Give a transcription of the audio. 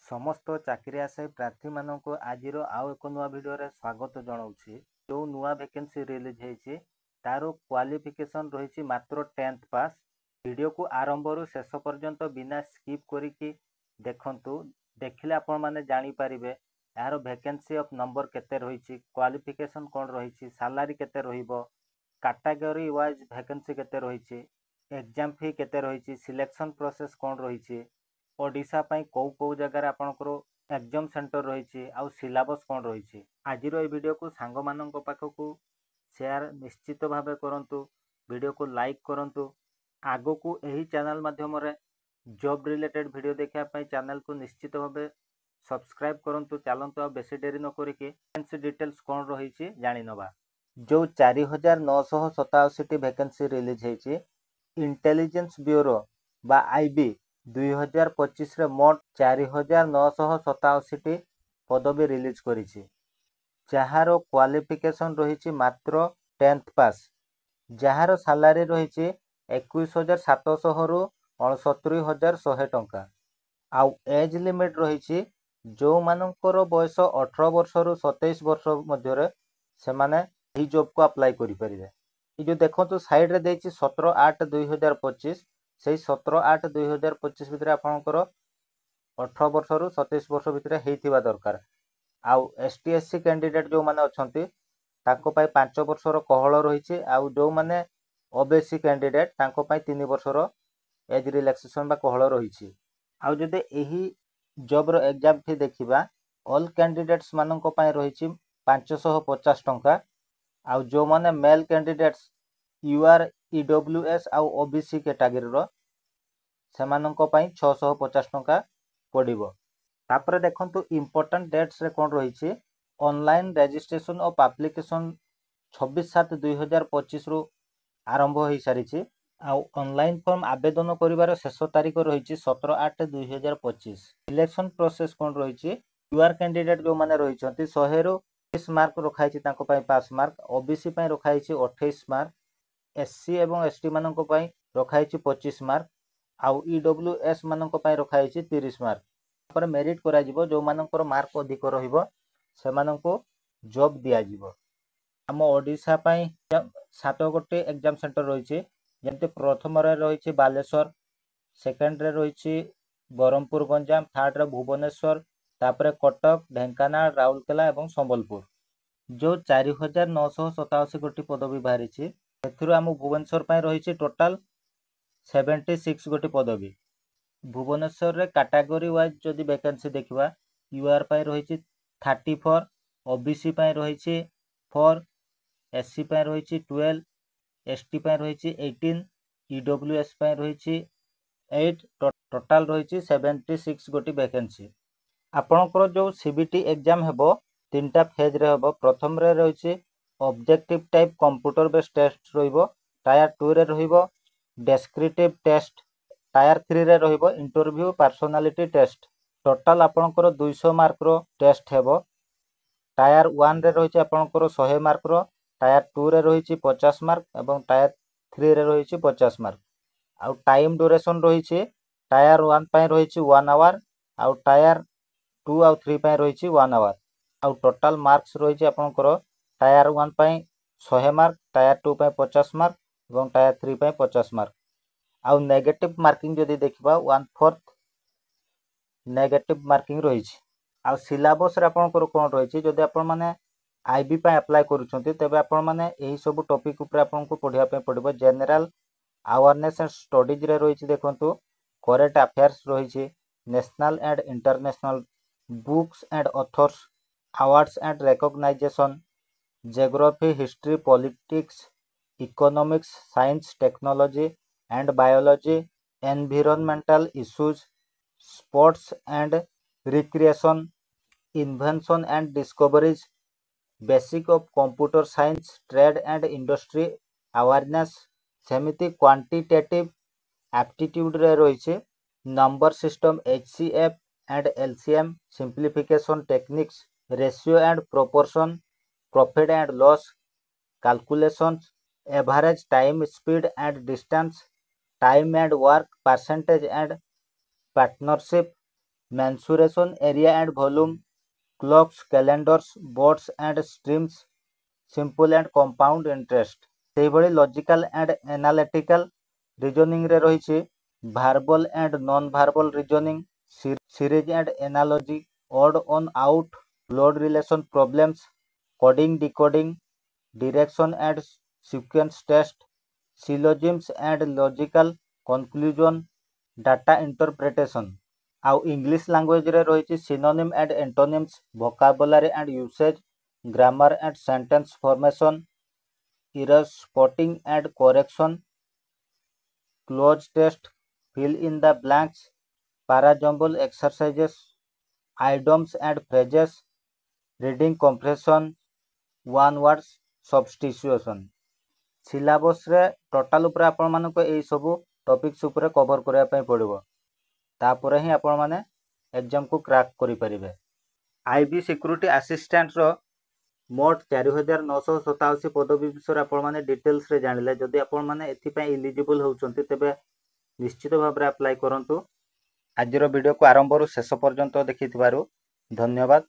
ସମସ୍ତ ଚାକିରି ଆଶାୟୀ ପ୍ରାର୍ଥୀମାନଙ୍କୁ ଆଜିର ଆଉ ଏକ ନୂଆ ଭିଡ଼ିଓରେ ସ୍ୱାଗତ ଜଣାଉଛି। ଯେଉଁ ନୂଆ ଭ୍ୟାକେନ୍ସି ରିଲିଜ୍ ହେଇଛି ତାର କ୍ୱାଲିଫିକେସନ୍ ରହିଛି ମାତ୍ର 10th ପାସ୍। ଭିଡ଼ିଓକୁ ଆରମ୍ଭରୁ ଶେଷ ପର୍ଯ୍ୟନ୍ତ ବିନା ସ୍କିପ୍ କରିକି ଦେଖନ୍ତୁ। ଦେଖିଲେ ଆପଣମାନେ ଜାଣିପାରିବେ ଏହାର ଭ୍ୟାକେନ୍ସି ଅଫ୍ ନମ୍ବର କେତେ ରହିଛି, କ୍ୱାଲିଫିକେସନ୍ କ'ଣ ରହିଛି, ସାଲାରୀ କେତେ ରହିବ, କାଟାଗୋରୀ ୱାଇଜ୍ ଭ୍ୟାକେନ୍ସି କେତେ ରହିଛି, ଏକ୍ଜାମ୍ ଫି କେତେ ରହିଛି, ସିଲେକ୍ସନ୍ ପ୍ରୋସେସ୍ କ'ଣ ରହିଛି, ଓଡ଼ିଶା ପାଇଁ କେଉଁ ଜାଗାରେ ଆପଣଙ୍କର ଏକ୍ଜାମ୍ ସେଣ୍ଟର ରହିଛି, ଆଉ ସିଲାବସ୍ କ'ଣ ରହିଛି। ଆଜିର ଏହି ଭିଡ଼ିଓକୁ ସାଙ୍ଗମାନଙ୍କ ପାଖକୁ ସେୟାର ନିଶ୍ଚିତ ଭାବେ କରନ୍ତୁ, ଭିଡ଼ିଓକୁ ଲାଇକ୍ କରନ୍ତୁ। ଆଗକୁ ଏହି ଚ୍ୟାନେଲ୍ ମାଧ୍ୟମରେ ଜବ୍ ରିଲେଟେଡ୍ ଭିଡ଼ିଓ ଦେଖିବା ପାଇଁ ଚ୍ୟାନେଲକୁ ନିଶ୍ଚିତ ଭାବେ ସବସ୍କ୍ରାଇବ୍ କରନ୍ତୁ। ଚାଲନ୍ତୁ ଆଉ ବେଶୀ ଡେରି ନ କରିକି ଭ୍ୟାକେନ୍ସି ଡିଟେଲ୍ସ କ'ଣ ରହିଛି ଜାଣିନେବା। ଯେଉଁ 4987ଟି ଭ୍ୟାକେନ୍ସି ରିଲିଜ୍ ହେଇଛି, ଇଣ୍ଟେଲିଜେନ୍ସ ବ୍ୟୁରୋ ବା ଆଇବି 2025ରେ ମୋଟ 4987ଟି ପଦବୀ ରିଲିଜ୍ କରିଛି, ଯାହାର କ୍ୱାଲିଫିକେସନ୍ ରହିଛି ମାତ୍ର 10th ପାସ୍, ଯାହାର ସାଲାରୀ ରହିଛି 21,700ରୁ 69,100 ଟଙ୍କା। ଆଉ ଏଜ୍ ଲିମିଟ୍ ରହିଛି ଯେଉଁମାନଙ୍କର ବୟସ 18 ବର୍ଷରୁ 27 ବର୍ଷ ମଧ୍ୟରେ ସେମାନେ ଏହି ଜବ୍କୁ ଆପ୍ଲାଏ କରିପାରିବେ। ଏ ଯେଉଁ ଦେଖନ୍ତୁ ସାଇଡ଼୍ରେ ଦେଇଛି 17/8/2025, ସେଇ 17/8/2025 ଭିତରେ ଆପଣଙ୍କର 18 ବର୍ଷରୁ 27 ବର୍ଷ ଭିତରେ ହେଇଥିବା ଦରକାର। ଆଉ ST SC କ୍ୟାଣ୍ଡିଡେଟ୍ ଯେଉଁମାନେ ଅଛନ୍ତି ତାଙ୍କ ପାଇଁ 5 ବର୍ଷର କୋହଳ ରହିଛି। ଆଉ ଯେଉଁମାନେ OBC କ୍ୟାଣ୍ଡିଡେଟ୍ ତାଙ୍କ ପାଇଁ 3 ବର୍ଷର ଏଜ୍ ରିଲାକ୍ସେସନ୍ ବା କୋହଳ ରହିଛି। ଆଉ ଯଦି ଏହି ଜବ୍ର ଏକ୍ଜାମ୍ ଫି ଦେଖିବା, ଅଲ୍ କ୍ୟାଣ୍ଡିଡେଟ୍ସ ମାନଙ୍କ ପାଇଁ ରହିଛି 550 ଟଙ୍କା। ଆଉ ଯେଉଁମାନେ ମେଲ୍ କ୍ୟାଣ୍ଡିଡେଟ୍ସ UR EWS ଆଉ OBC କ୍ୟାଟାଗୋରୀର ସେମାନଙ୍କ ପାଇଁ 650 ଟଙ୍କା ପଡ଼ିବ। ତାପରେ ଦେଖନ୍ତୁ ଇମ୍ପୋର୍ଟାଣ୍ଟ ଡେଟ୍ସରେ କ'ଣ ରହିଛି। ଅନଲାଇନ୍ ରେଜିଷ୍ଟ୍ରେସନ୍ ଅଫ୍ ଆପ୍ଲିକେସନ୍ 26/7/2025ରୁ ଆରମ୍ଭ ହୋଇସାରିଛି। ଆଉ ଅନଲାଇନ୍ ଫର୍ମ ଆବେଦନ କରିବାର ଶେଷ ତାରିଖ ରହିଛି 17/8/2025। ସିଲେକ୍ସନ୍ ପ୍ରୋସେସ୍ କ'ଣ ରହିଛି, UR କ୍ୟାଣ୍ଡିଡେଟ୍ ଯେଉଁମାନେ ରହିଛନ୍ତି 100ରୁ 30 ମାର୍କ ରଖାଯାଇଛି ତାଙ୍କ ପାଇଁ ପାସ୍ ମାର୍କ, OBC ପାଇଁ ରଖାଯାଇଛି 28 ମାର୍କ, SC ଏବଂ ST ମାନଙ୍କ ପାଇଁ ରଖାଯାଇଛି 25 ମାର୍କ, ଆଉ EWS ମାନଙ୍କ ପାଇଁ ରଖାଯାଇଛି 30 ମାର୍କ। ତାପରେ ମେରିଟ୍ କରାଯିବ, ଯେଉଁମାନଙ୍କର ମାର୍କ ଅଧିକ ରହିବ ସେମାନଙ୍କୁ ଜବ୍ ଦିଆଯିବ। ଆମ ଓଡ଼ିଶା ପାଇଁ 7ଗୋଟି ଏକ୍ଜାମ୍ ସେଣ୍ଟର ରହିଛି, ଯେମିତି ପ୍ରଥମରେ ରହିଛି ବାଲେଶ୍ୱର, ସେକେଣ୍ଡରେ ରହିଛି ବ୍ରହ୍ମପୁର ଗଞ୍ଜାମ, ଥାର୍ଡ଼ରେ ଭୁବନେଶ୍ୱର, ତାପରେ କଟକ, ଢେଙ୍କାନାଳ, ରାଉରକେଲା ଏବଂ ସମ୍ବଲପୁର। ଯେଉଁ 4987 ପଦବୀ ବାହାରିଛି ସେଥିରୁ ଆମ ଭୁବନେଶ୍ୱର ପାଇଁ ରହିଛି ଟୋଟାଲ 76 ଗୋଟି ପଦବୀ। ଭୁବନେଶ୍ୱରରେ କାଟାଗୋରୀ ୱାଇଜ୍ ଯଦି ଭ୍ୟାକେନ୍ସି ଦେଖିବା, UR ପାଇଁ ରହିଛି 34, OBC ପାଇଁ ରହିଛି 4, SC ପାଇଁ ରହିଛି 12, ST ପାଇଁ ରହିଛି 18, EWS ପାଇଁ ରହିଛି 8, ଟୋଟାଲ ରହିଛି 76 ଗୋଟି ଭ୍ୟାକେନ୍ସି। ଆପଣଙ୍କର ଯେଉଁ CBT ଏକ୍ଜାମ୍ ହେବ 3ଟା ଫେଜ୍ରେ ହେବ। ପ୍ରଥମରେ ରହିଛି objective type computer base test ରହିବ, ଟାୟାର 2ରେ ରହିବ ଡେସ୍କ୍ରିପଟିଭ୍ ଟେଷ୍ଟ, ଟାୟାର 3ରେ ରହିବ ଇଣ୍ଟରଭ୍ୟୁ ପର୍ସନାଲିଟି ଟେଷ୍ଟ। ଟୋଟାଲ ଆପଣଙ୍କର 200 ମାର୍କର ଟେଷ୍ଟ ହେବ। ଟାୟାର 1ରେ ରହିଛି ଆପଣଙ୍କର 100 ମାର୍କର, ଟାୟାର 2ରେ ରହିଛି 50 ମାର୍କ ଏବଂ ଟାୟାର 3ରେ ରହିଛି 50 ମାର୍କ। ଆଉ ଟାଇମ୍ ଡ୍ୟୁରେସନ୍ ରହିଛି, ଟାୟାର 1 ପାଇଁ ରହିଛି 1 ଆୱାର, ଆଉ ଟାୟାର 2 ଆଉ 3 ପାଇଁ ରହିଛି 1 ଆୱାର। ଆଉ ଟୋଟାଲ ମାର୍କସ୍ ରହିଛି ଆପଣଙ୍କର ଟାୟାର 1 ପାଇଁ 100 ମାର୍କ, ଟାୟାର 2 ପାଇଁ 50 ମାର୍କ ଏବଂ ଟାୟାର 3 ପାଇଁ 50 ମାର୍କ। ଆଉ ନେଗେଟିଭ୍ ମାର୍କିଂ ଯଦି ଦେଖିବା 1/4 ନେଗେଟିଭ୍ ମାର୍କିଂ ରହିଛି। ଆଉ ସିଲାବସ୍ରେ ଆପଣଙ୍କର କ'ଣ ରହିଛି, ଯଦି ଆପଣମାନେ IB ପାଇଁ ଆପ୍ଲାଏ କରୁଛନ୍ତି ତେବେ ଆପଣମାନେ ଏହି ସବୁ ଟପିକ୍ ଉପରେ ଆପଣଙ୍କୁ ପଢ଼ିବା ପାଇଁ ପଡ଼ିବ। ଜେନେରାଲ ଆୱାରନେସ୍ ଆଣ୍ଡ ଷ୍ଟଡିଜ୍ରେ ରହିଛି ଦେଖନ୍ତୁ କରେଣ୍ଟ ଆଫେୟାର୍ସ ରହିଛି, national and international books and authors, awards and recognition, geography, history, politics, economics, science, technology and biology, environmental issues, sports and recreation, invention and discoveries, basic of computer science, trade and industry awareness. ସେମିତି quantitative ଆପ୍ଟିଟ୍ୟୁଡ୍ରେ ରହିଛି number system, HCF and LCM, simplification techniques, ratio and proportion, profit and loss calculations, average time, speed and distance, time and work percentage and partnership, mensuration, area and volume, clocks, calendars, boards and streams, simple and compound interest। ସେଇଭଳି logical and analytical reasoning ରେ ରହିଛି verbal and non-verbal reasoning, series and analogy, odd on out, load relation problems, coding decoding, direction and sequence test, syllogisms and logical conclusion, data interpretation। ଆଉ English ଲାଙ୍ଗୁଏଜରେ ରହିଛି synonym and antonyms, vocabulary and usage, grammar and sentence formation, error spotting and correction, clause test, fill in the blanks, parajumble exercises, idioms and phrases, reading comprehension, one word substitution। ସିଲାବସରେ total ଉପରେ ଆପଣମାନଙ୍କୁ ଏଇ ସବୁ topics ଉପରେ cover କରିବା ପାଇଁ ପଡ଼ିବ, ତାପରେ ହିଁ ଆପଣମାନେ ଏକ୍ଜାମକୁ କ୍ରାକ୍ କରିପାରିବେ। ଆଇବି ସିକ୍ୟୁରିଟି ଆସିଷ୍ଟାଣ୍ଟର ମୋଟ 4987 ପଦବୀ ବିଷୟରେ ଆପଣମାନେ ଡିଟେଲ୍ସରେ ଜାଣିଲେ। ଯଦି ଆପଣମାନେ ଏଥିପାଇଁ ଇଲିଜିବଲ୍ ହେଉଛନ୍ତି ତେବେ ନିଶ୍ଚିତ ଭାବରେ ଆପ୍ଲାଏ କରନ୍ତୁ। ଆଜିର ଭିଡ଼ିଓକୁ ଆରମ୍ଭରୁ ଶେଷ ପର୍ଯ୍ୟନ୍ତ ଦେଖିଥିବାରୁ ଧନ୍ୟବାଦ।